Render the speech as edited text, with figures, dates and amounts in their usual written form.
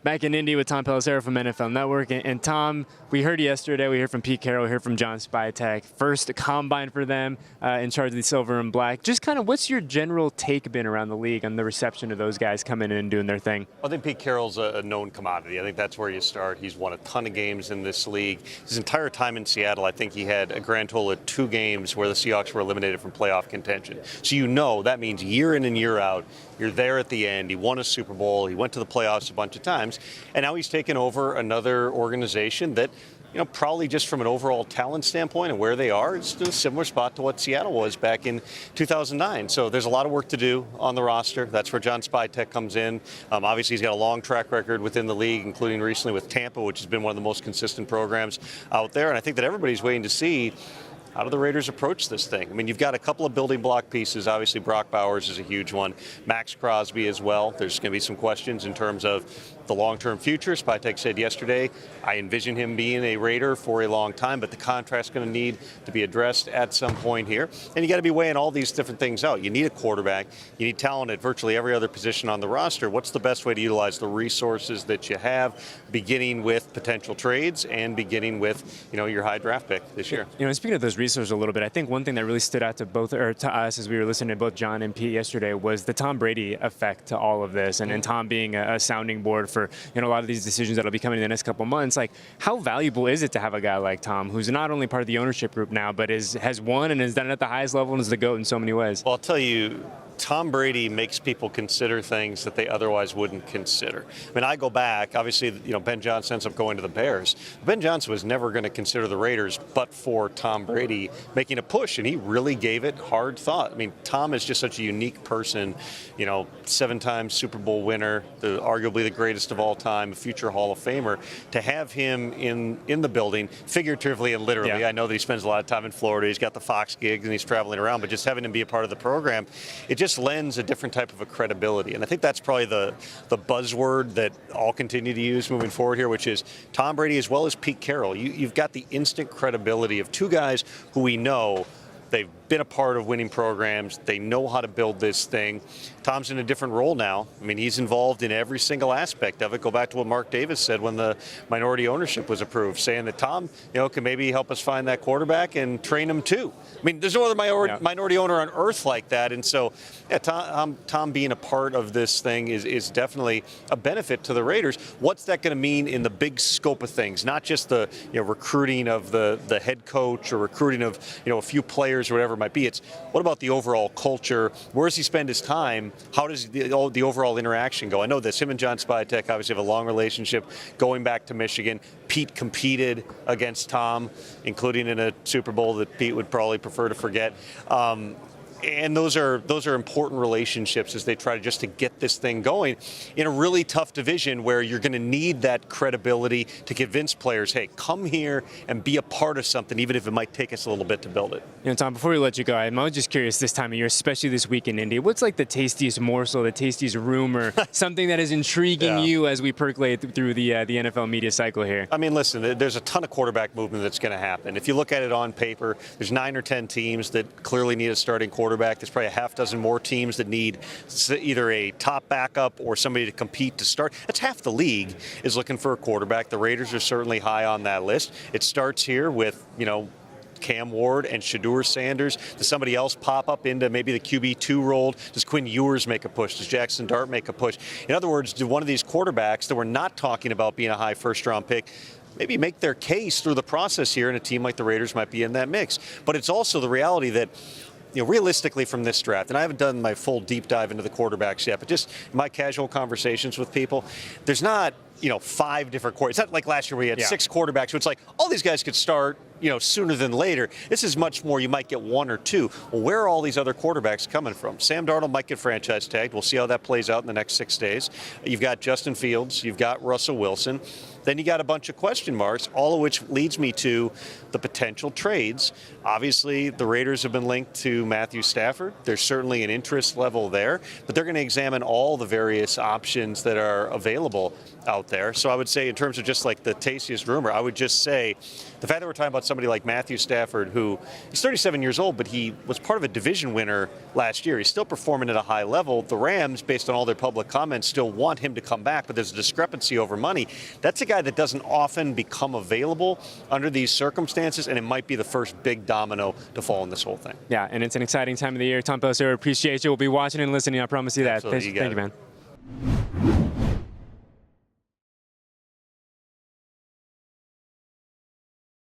Back in Indy with Tom Pelissero from NFL Network. And Tom, we heard yesterday, we heard from Pete Carroll, we heard from John Spytek. First combine for them in charge of the silver and black. Just kind of what's your general take been around the league on the reception of those guys coming in and doing their thing? I think Pete Carroll's a known commodity. I think that's where you start. He's won a ton of games in this league. His entire time in Seattle, I think he had a grand total of 2 games where the Seahawks were eliminated from playoff contention. So you know that means year in and year out, you're there at the end. He won a Super Bowl. He went to the playoffs a bunch of times. And now he's taken over another organization that, probably just from an overall talent standpoint and where they are, it's a similar spot to what Seattle was back in 2009. So there's a lot of work to do on the roster. That's where John Spytek comes in. Obviously, he's got a long track record within the league, including recently with Tampa, which has been one of the most consistent programs out there. And I think that everybody's waiting to see how do the Raiders approach this thing? I mean, you've got a couple of building block pieces. Obviously, Brock Bowers is a huge one. Max Crosby as well. There's going to be some questions in terms of the long-term future. Spytek said yesterday, I envision him being a Raider for a long time, but the contract's going to need to be addressed at some point here. And you got to be weighing all these different things out. You need a quarterback. You need talent at virtually every other position on the roster. What's the best way to utilize the resources that you have, beginning with potential trades and beginning with, your high draft pick this year? Speaking of those resources a little bit, I think one thing that really stood out to us as we were listening to both John and Pete yesterday was the Tom Brady effect to all of this, and Tom being a sounding board for a lot of these decisions that'll be coming in the next couple of months. Like, how valuable is it to have a guy like Tom, who's not only part of the ownership group now, but has won and has done it at the highest level and is the GOAT in so many ways? Well, I'll tell you, Tom Brady makes people consider things that they otherwise wouldn't consider. I mean, I go back, obviously, Ben Johnson ends up going to the Bears. Ben Johnson was never going to consider the Raiders but for Tom Brady making a push, and he really gave it hard thought. I mean, Tom is just such a unique person, 7-time Super Bowl winner, arguably the greatest of all time, a future Hall of Famer. To have him in the building, figuratively and literally, yeah. I know that he spends a lot of time in Florida. He's got the Fox gigs and he's traveling around, but just having him be a part of the program, it just lends a different type of a credibility. And I think that's probably the buzzword that I'll continue to use moving forward here, which is Tom Brady as well as Pete Carroll. You've got the instant credibility of two guys who we know they've been a part of winning programs. They know how to build this thing. Tom's in a different role now. I mean, he's involved in every single aspect of it. Go back to what Mark Davis said when the minority ownership was approved, saying that Tom, can maybe help us find that quarterback and train him too. I mean, there's no other minority owner on earth like that. And so, Tom being a part of this thing is definitely a benefit to the Raiders. What's that going to mean in the big scope of things? Not just the recruiting of the head coach or recruiting of a few players or whatever it might be. It's what about the overall culture? Where does he spend his time? How does the overall interaction go? I know this. Him and John Spytek obviously have a long relationship going back to Michigan. Pete competed against Tom, including in a Super Bowl that Pete would probably prefer to forget. And those are important relationships as they try to get this thing going in a really tough division where you're going to need that credibility to convince players, hey, come here and be a part of something, even if it might take us a little bit to build it. Tom, before we let you go, I'm just curious this time of year, especially this week in Indy, what's like the tastiest morsel, the tastiest rumor, something that is intriguing you as we percolate through the NFL media cycle here? I mean, listen, there's a ton of quarterback movement that's going to happen. If you look at it on paper, there's 9 or 10 teams that clearly need a starting quarterback. There's probably a half dozen more teams that need either a top backup or somebody to compete to start. That's half the league is looking for a quarterback. The Raiders are certainly high on that list. It starts here with, Cam Ward and Shedeur Sanders. Does somebody else pop up into maybe the QB2 role? Does Quinn Ewers make a push? Does Jackson Dart make a push? In other words, do one of these quarterbacks that we're not talking about being a high first-round pick maybe make their case through the process here, and a team like the Raiders might be in that mix? But it's also the reality that realistically from this draft, and I haven't done my full deep dive into the quarterbacks yet, but just my casual conversations with people, there's not, 5 different quarterbacks. It's not like last year we had 6 quarterbacks, so it's like all these guys could start, sooner than later. This is much more, you might get 1 or 2. Well, where are all these other quarterbacks coming from? Sam Darnold might get franchise tagged. We'll see how that plays out in the next 6 days. You've got Justin Fields. You've got Russell Wilson. Then you got a bunch of question marks, all of which leads me to the potential trades. Obviously, the Raiders have been linked to Matthew Stafford. There's certainly an interest level there, but they're going to examine all the various options that are available out out there. So I would say in terms of just like the tastiest rumor, I would just say the fact that we're talking about somebody like Matthew Stafford, who he's 37 years old, but he was part of a division winner last year. He's still performing at a high level. The Rams, based on all their public comments, still want him to come back, but there's a discrepancy over money. That's a guy that doesn't often become available under these circumstances, and it might be the first big domino to fall in this whole thing. Yeah, and it's an exciting time of the year. Tom Pelissero, appreciate you. We'll be watching and listening. I promise you that. Absolutely, Thank you, man.